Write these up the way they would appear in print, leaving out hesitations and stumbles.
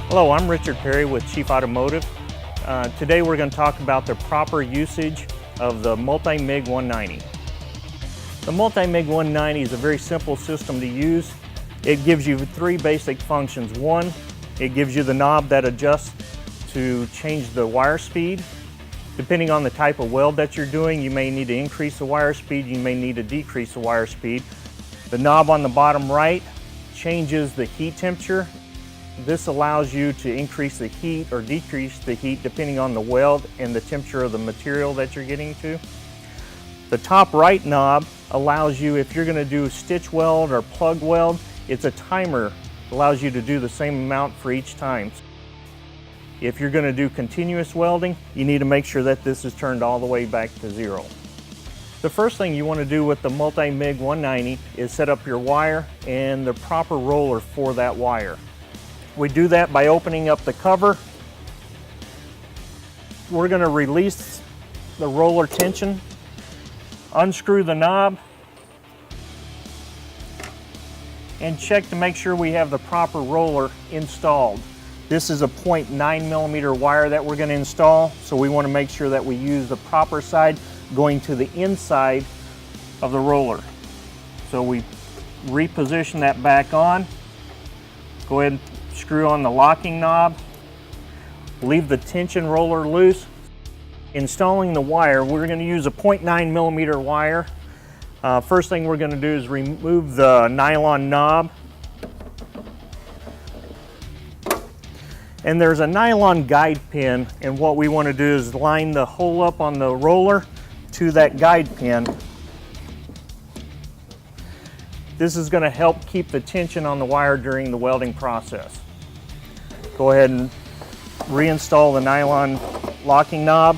Hello, I'm Richard Perry with Chief Automotive. Today we're going to talk about the proper usage of the Multimig 190. The Multimig 190 is a very simple system to use. It gives you three basic functions. One, it gives you the knob that adjusts to change the wire speed. Depending on the type of weld that you're doing, you may need to increase the wire speed, you may need to decrease the wire speed. The knob on the bottom right changes the heat temperature. This allows you to increase the heat or decrease the heat depending on the weld and the temperature of the material that you're getting to. The top right knob allows you, if you're going to do stitch weld or plug weld, it's a timer. It allows you to do the same amount for each time. If you're going to do continuous welding, you need to make sure that this is turned all the way back to zero. The first thing you want to do with the Multimig 190 is set up your wire and the proper roller for that wire. We do that by opening up the cover. We're going to release the roller tension, unscrew the knob, and check to make sure we have the proper roller installed. This is a 0.9mm wire that we're going to install, so we want to make sure that we use the proper side going to the inside of the roller. So we reposition that back on. Go ahead and screw on the locking knob. Leave the tension roller loose. Installing the wire, we're going to use a 0.9mm wire. First thing we're going to do is remove the nylon knob. And there's a nylon guide pin, and what we want to do is line the hole up on the roller to that guide pin. This is going to help keep the tension on the wire during the welding process. Go ahead and reinstall the nylon locking knob.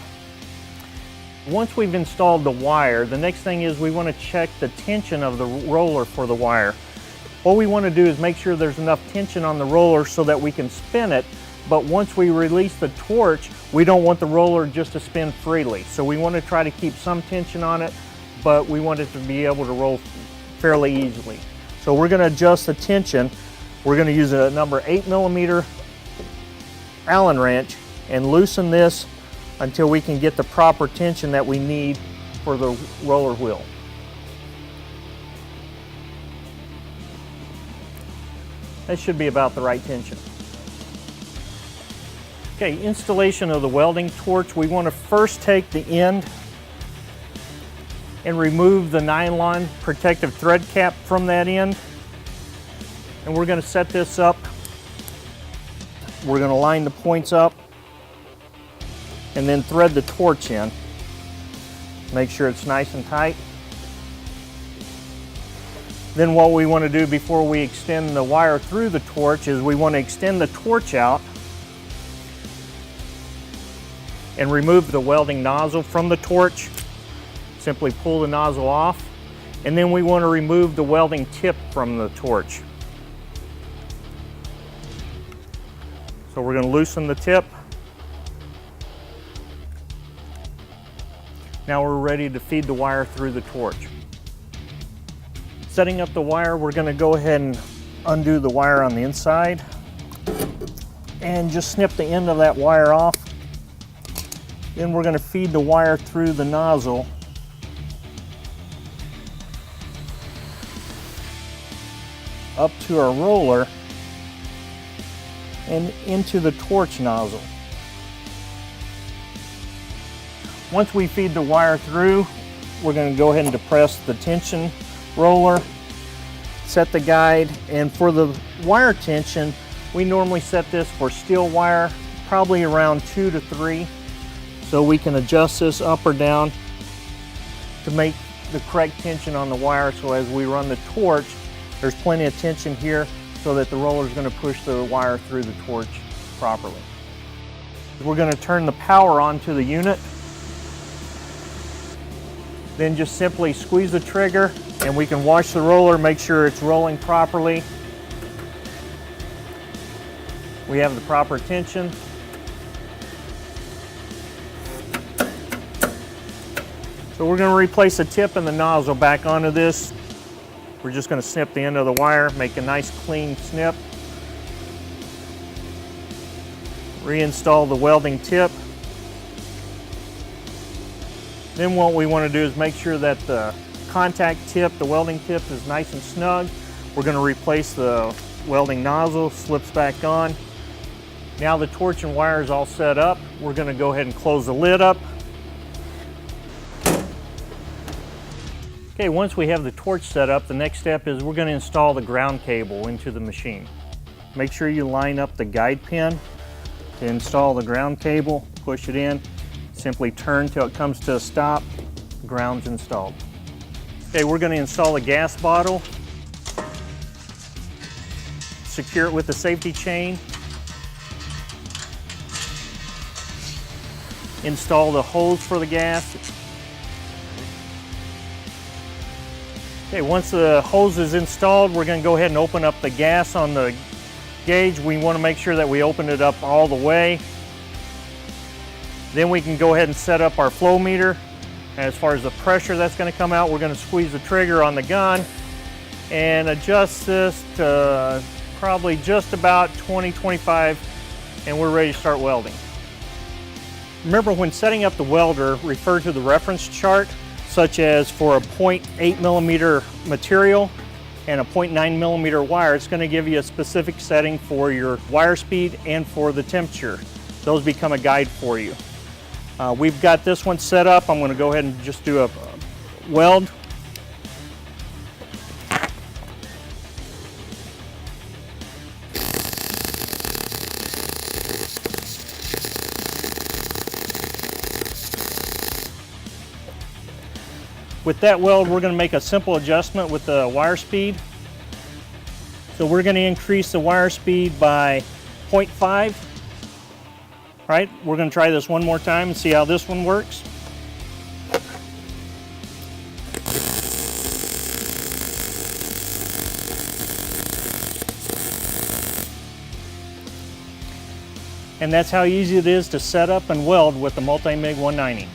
Once we've installed the wire, the next thing is we want to check the tension of the roller for the wire. What we want to do is make sure there's enough tension on the roller so that we can spin it, but once we release the torch, we don't want the roller just to spin freely. So we want to try to keep some tension on it, but we want it to be able to roll fairly easily. So we're going to adjust the tension. We're going to use a number 8mm Allen wrench and loosen this until we can get the proper tension that we need for the roller wheel. That should be about the right tension. Okay, installation of the welding torch. We want to first take the end and remove the nylon protective thread cap from that end. And we're going to set this up. We're going to line the points up and then thread the torch in. Make sure it's nice and tight. Then what we want to do before we extend the wire through the torch is we want to extend the torch out and remove the welding nozzle from the torch. Simply pull the nozzle off, and then we want to remove the welding tip from the torch. So we're going to loosen the tip. Now we're ready to feed the wire through the torch. Setting up the wire, we're going to go ahead and undo the wire on the inside and just snip the end of that wire off. Then we're going to feed the wire through the nozzle up to our roller and into the torch nozzle. Once we feed the wire through, we're going to go ahead and depress the tension roller, set the guide, and for the wire tension, we normally set this for steel wire, probably around 2 to 3, so we can adjust this up or down to make the correct tension on the wire, so as we run the torch, there's plenty of tension here so that the roller is going to push the wire through the torch properly. We're going to turn the power on to the unit. Then just simply squeeze the trigger and we can watch the roller, make sure it's rolling properly. We have the proper tension. So we're going to replace the tip and the nozzle back onto this. We're just going to snip the end of the wire, make a nice clean snip. Reinstall the welding tip. Then what we want to do is make sure that the contact tip, the welding tip, is nice and snug. We're going to replace the welding nozzle, slips back on. Now the torch and wire is all set up. We're going to go ahead and close the lid up. Okay, once we have the torch set up, the next step is we're going to install the ground cable into the machine. Make sure you line up the guide pin to install the ground cable, push it in, simply turn till it comes to a stop, ground's installed. Okay, we're going to install a gas bottle, secure it with the safety chain, install the hose for the gas. Okay, once the hose is installed, we're going to go ahead and open up the gas on the gauge. We want to make sure that we open it up all the way. Then we can go ahead and set up our flow meter. As far as the pressure that's going to come out, we're going to squeeze the trigger on the gun and adjust this to probably just about 20-25, and we're ready to start welding. Remember, when setting up the welder, refer to the reference chart, such as for a 0.8 millimeter material and a 0.9 millimeter wire. It's going to give you a specific setting for your wire speed and for the temperature. Those become a guide for you. We've got this one set up. I'm going to go ahead and just do a weld. With that weld, we're going to make a simple adjustment with the wire speed. So we're going to increase the wire speed by 0.5. All right, we're going to try this one more time and see how this one works. And that's how easy it is to set up and weld with the Multimig 190.